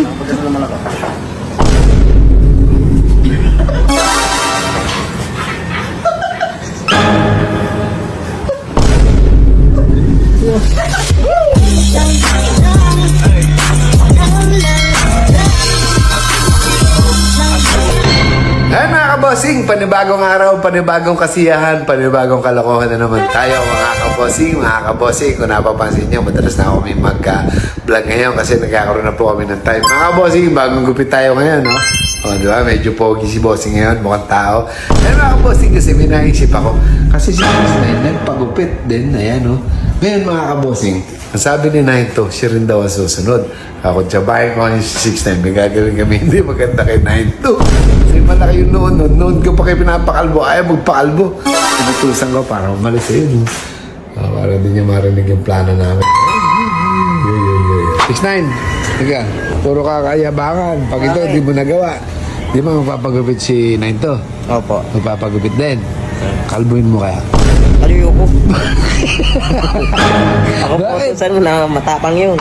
Napagano naman ako. Ay mga kabosing, panibagong araw, panibagong kasiyahan, panibagong kalokohan na naman tayo mga kabosing, kung napapansin nyo, madalas na kami mag-vlog ngayon kasi nagkakaroon na po kami ng time. Mga kabosing, bagong gupit tayo ngayon, no? O, di ba? Medyo pogi si bossing ngayon, mukhang tao. Ay mga kabosing, kasi may naisip ako. Kasi si Bossing nagpagupit din, ayan, no? Ngayon mga kabosing, ang sabi ni Naito, siya rin daw ang susunod. Ako, tsabahin ko ngayon si 6'9", may gagawin kami, hindi maganda kay Naito. Kasi malaki yung noon ko pa kayo pinapakalbo, ayaw magpakalbo. Pinutusan ko para umalis sa yun. Para hindi niya marinig yung plano namin. 6'9", tiga, puro kakayabangan. Pag ito, di mo nagawa. Di ba magpapagupit si Naito? Opo. Magpapagupit din. Kalbuin mo kaya. Ayoko. Ako po saan na matapang yun.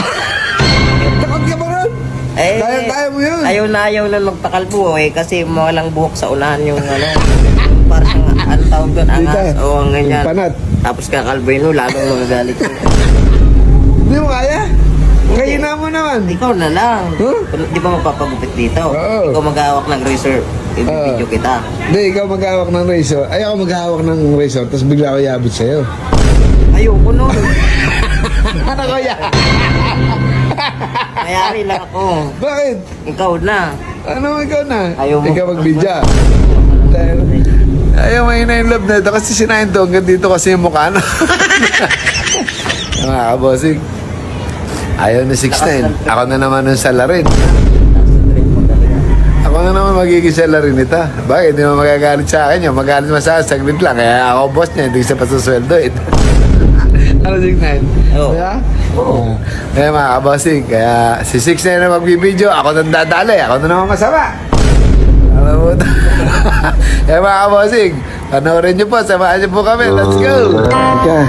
Takot ka ba ron? Eh, Kaya mo yun. ayaw na magpakalbo eh kasi walang buhok sa unahan yung ano. Yung parang ano tawag doon, angas o ang ganyan. Panat. Tapos kakalboy mo, lalong magagalit ko. Hindi mo kaya? Kaya na mo naman. Ikaw na lang. Huh? Di ba magpapagupit dito? Oo. Ikaw mag-hawak ng razor. I-video kita. Hindi, ikaw mag-hawak ng razor. Ay, ako mag-hawak ng razor, tapos bigla ako iabot sa'yo. Ayoko nun. Ano kaya? Mayari lang ako. Bakit? Ikaw na. Ano ikaw na? Ayaw mo. Ikaw magbidya. Ayaw mahina yung love na ito kasi sinayin to hanggang dito kasi yung mukha na. Mga kabosing. Ayaw na 6'9". Ako na naman yung salarin. Ako na naman magiging salarin nito. Bakit? Hindi mo magagalit sa akin yun. Magalit mo sa akin, saglit lang. Kaya ako boss niya, hindi siya pasusweldo eh. Ano 6'9"? Oo. Kaya? Oo. Kaya mga kabosing, kaya si 6'9" na magbibideo, ako nang dadali. Ako na naman masama. Alam mo ito. Kaya mga kabosing, panoorin niyo po, samahan niyo po kami. Let's go! Ika,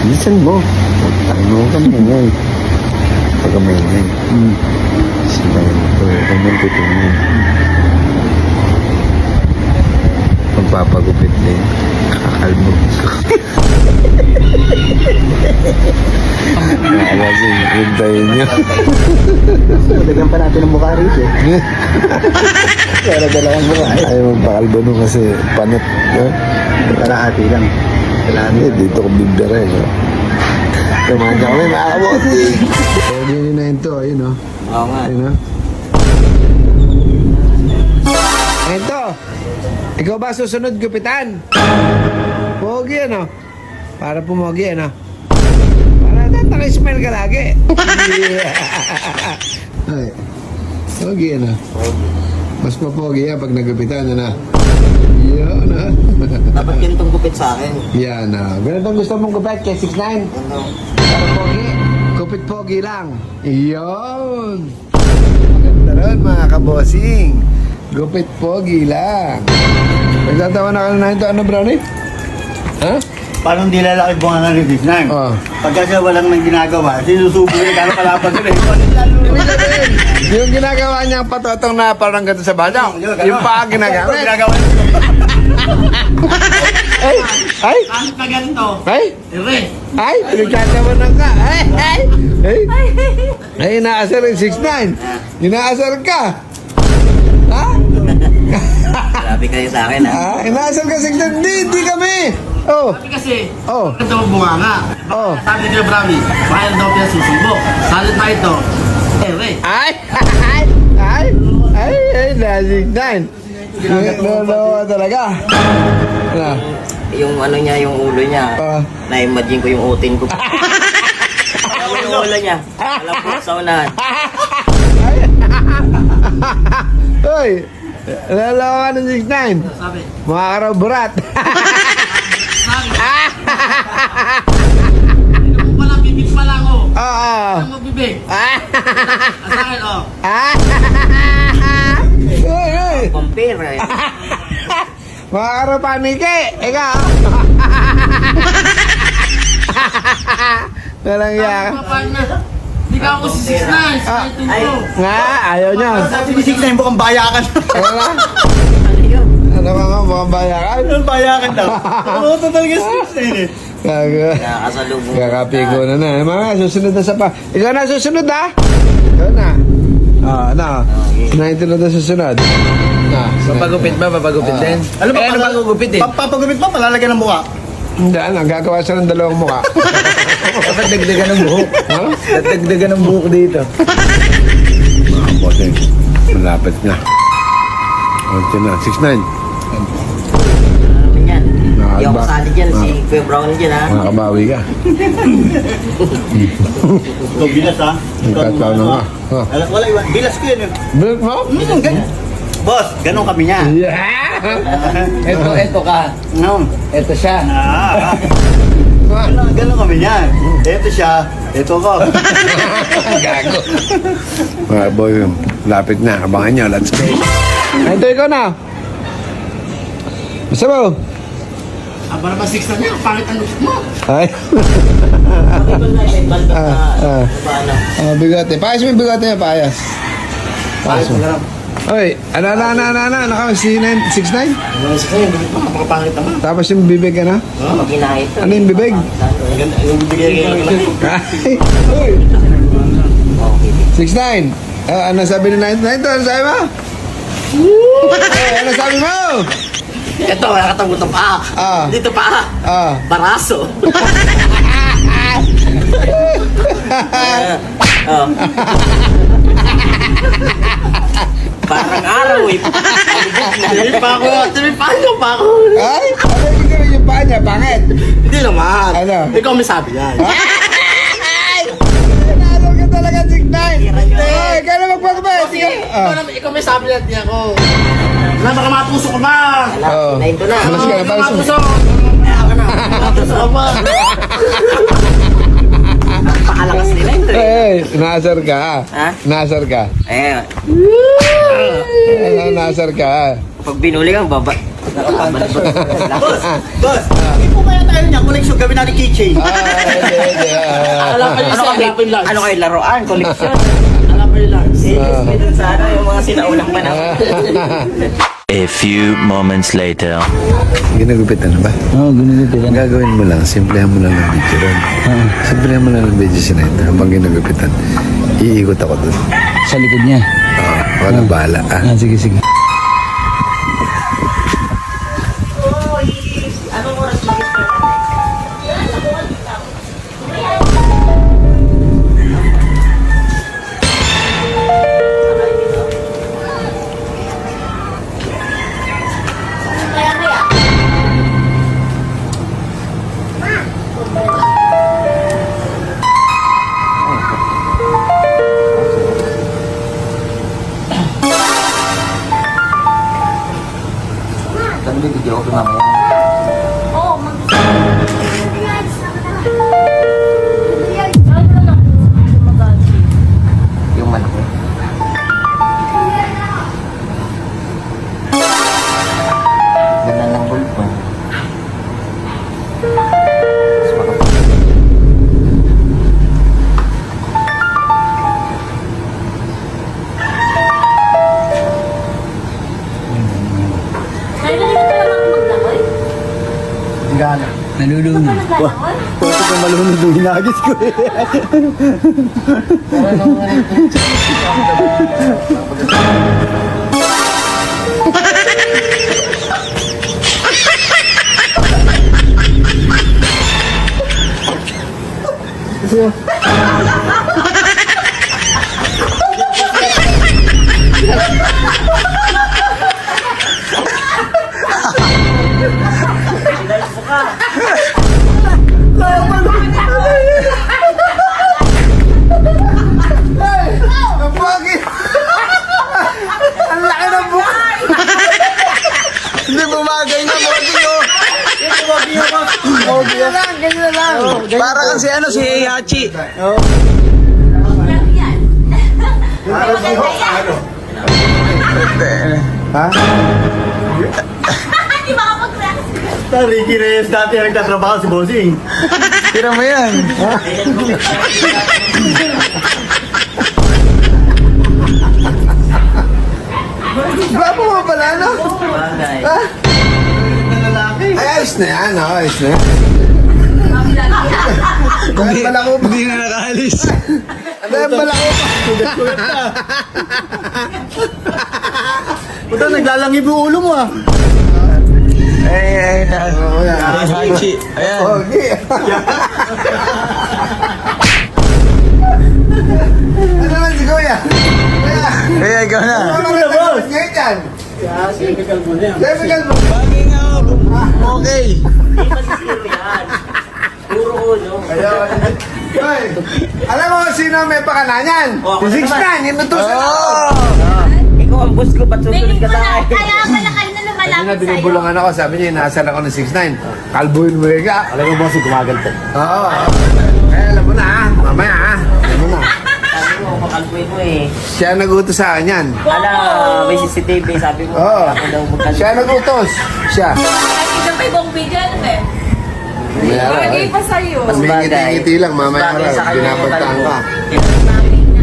listen mo. Ano kami ngayon? Pag kami ngayon. Sila ito, kami tutulong. Magpapagupit din. Kakalbo. Kasi, hintayin niyo. Lagyan pa natin ang mukha rito. Para dalawang mukha. Ayaw magpakalbo nun kasi panot. Kalahati lang. Hindi, dito ko bibira eh. Kumain ka kami, mga kabosing. Pwede nyo na yun to, ayun o. Oo nga. Ayun o. Ayun to. Ikaw ba susunod gupitan? Pogi ano? Para pumogi ano? Para tatang-smell ka lagi. Ay. Pogi ano? Mas mapogi yan pag nagupitan ano? Yan ha. Dapat ganitong gupit sa akin. Yan ha. Ganitong gusto mong gupit kay 6'9". Ano? Para pogi. Gupit pogi lang. Iyon. Maganda ron mga kabosing. Gupit pogi lang. Nagtatawa na ka na ito. Ano brownie? Ha? Parang di lalaki bunga ng release na. Oo. Pagka siya walang nang ginagawa, sinusubo niya kano kalapan sila. Yung ginagawa niya patotong na parang ganito sa bata. Yung paa ginagamit. Ginagawa Ay! Ay! kahit na ganito. Ay! Ere. Ay! Pinagtatawanan ka! Ay! Ay! Ay! Ay! Inaasar yung 6'9". Inaasar ka! Ha? Grabe kayo sa akin ha. Ah, inaasar ka 6'9". Hindi kami! Oh! Sabi kasi, Oh! ito ang bunga nga. Oh! Sabi niya Brami, mahal daw niya susubo. Salit na ito. Ere. Ay! Ay! Ay! Ay! Ay! Na 6'9". No, talaga. Ano? Yung ano niya, yung ulo niya. Ah. Na-imagine ko yung utin ko. Alam mo yung ulo niya. Alam ko sa unahan. Hoy! Lalawa ka ng 6'9". Sabi. Mga karaw burat. Sabi. Ito mo pala, bibig pala ako. Oo. Ano mo bibig? Sa akin, oh. Hoy, hoy. Compare eh. Mga karaw panike. Ikaw. Walang Sabi yak. ko, paano na? Hindi ka ako si 6'9", Nga, ayaw niya. Sabi ni 6'9", mukhang bayakan. Ano na? Ano yun? Ano ba nga, mukhang bayakan? Anong bayakan daw? Oo, talaga 6'9" eh. Gago. Nakakasalubong. Kakapigo na na. Mga susunod na sa pa. Ikaw na susunod ha? Ikaw na. Ano? 19 na susunod. Papagupit ba? Papagupit din? Ano ba? Ano papagupit din? Papagupit ba? Palalagyan ng mukha? Hindi, gagawa siya ng dalawang mukha. Dapat dagdagan ng buhok. Ha? Dagdagan ng buhok dito. Mga bossing, malapit na. Konti na, 6'9". Ano yan? Nakakaba- Yung kasali dyan, si Kuya Brownie dyan ha. Makakabawi ka. Ikaw bilas ha? Nagkataw na nga. Ha? Wala iwan. Bilas ko yun eh. Bilik mo? Ganyan. Boss, ganun kami niya. Yeah! Ito ka. No. Ito siya. Ganun kami niya. Ito siya. Ito ko. Gago. Mga boy, lapit na. Abangan nyo. Let's go. Ito ikaw na. Gusto mo? Aba naman 6'9" niya. Pangit ang looks mo. Ay. Bigote. Paayos mo yung bigote niya, paayos. Paayos mo. Oy, ano, naka 6'9"? Ano 6'9", hindi pa. Makapangit naman. Tapos yung bibig, ano? Pag ginahit to. Ano yung bibig? Yung bibigay ko lang. Ay, uy. 6'9". Ano sabi ni 9? Ano sabi mo? Ano sabi mo? Ito, nakatanggot ng paa. Ah. Dito paa. Baraso. Oh. Parang araw eh. Tuloy pa ako. Ay, ano yung gawin yung paa niya? Pangit. Hindi naman. Ano? Ikaw may sabi yan. Nalo ka talaga, 6'9". Ay, kaya magpagpapit. Ikaw may sabi yan. Di ako. Wala, baka matusok ka ba? Oo. Nahin to na. Malas ka na, pares mo. Matusok. Matusok ka ba? Pakalakas nila ito eh. Eh, nasar ka. Ha? Nasar ka. Eh, Nasar ka. pag binuli kang baba. Boss, hindi po kaya tayo niya. Koleksyon gawin natin keychain. Hindi. Alam ko yung isa. Ano kayo laruan? Koleksyon? Alam ko yung large. May dun sa ano, yung mga sinaunang panahon. A few moments later. Ginagupitan na ba? Oo, ginugupitan. Ang gagawin mo lang, simplehan mo lang ng video ron. Simplehan mo lang ng video sinayta. Habang ginagupitan, iikot ako dun. Sa likod niya. Oo, ako na bahala. Sige. Anong oras mag-start? Video ko mamaya. Oo, Yung malaki. Ganda ng bulb mo. Nalulunod. Pwede kang malunod yung hinagis ko eh. Hindi bumagay na, ganyan lang. Para kasi ano, si Hachi. Ha? Di ba kapag-react? Ricky Reyes dati ang nagtatrabaho si Bossing. Tira mo yan. Ay, ayos na yan, ayos na yan. Hindi, Balako pa. hindi na nakaalis. Ano yung balako pa? Puta, naglalangib yung ulo mo ah. Ay, Oo, yan. Hachi. Ayan. Okay. Ano naman si Kuya? Kuya, Kaya ikaw na. ano naman boss? Ngayon yan? Typical mo na yan. Typical mo. Bagay nga ako. Okay. Hindi pa si Zero yan. Puro ulo. Hoy, alam mo sino may pakanan? Oh, ako Si na 6'9", yung nutusan ako. Ikaw ang boss ko, ba't susunod Piling ka ko sa na, akin? kaya pala kayo na Hindi na lumalapit sa'yo. binubulungan ako, sabi niya, inaasan ako ng 6'9". Kalbuhin mo yung ka. Alam mo boss, gumaganto. Oo. Kaya alam mo na ha, mamaya ha. Alam mo na. Sabi mo, kakalbuin mo eh. Siya nagutos sa akin yan. Ala, may CCTV, sabi mo. Oo. Ako daw magkalbuin. Siya nagutos. Siya. Nakikita pa ibang video, ano ba? Mamaya Bagay pa sa'yo. Mas May bagay. ngiti-ngiti lang, mamaya Mas bagay raw. sa kanya yung Binabantaan kalbo. ka.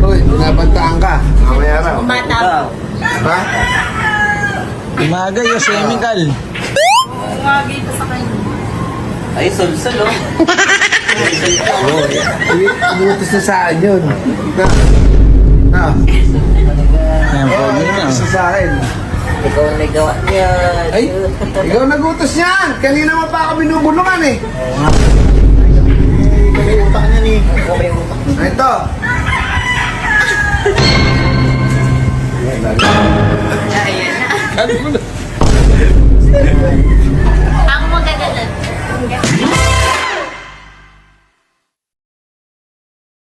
Hoy, binabantaan ka. Mamaya raw. Umatap. Ha? Umagay yung chemical. Bagay pa sa kanya. Ay, sulsol oh. Inutos na sa akin yun. Na. Ayan, pogi na. Inutos na sa akin. Ikaw ang nagawa niya. Ay, ikaw nagutos yan. Kanina mo pa ako binubulungan eh. May utak niya ni. Ikaw may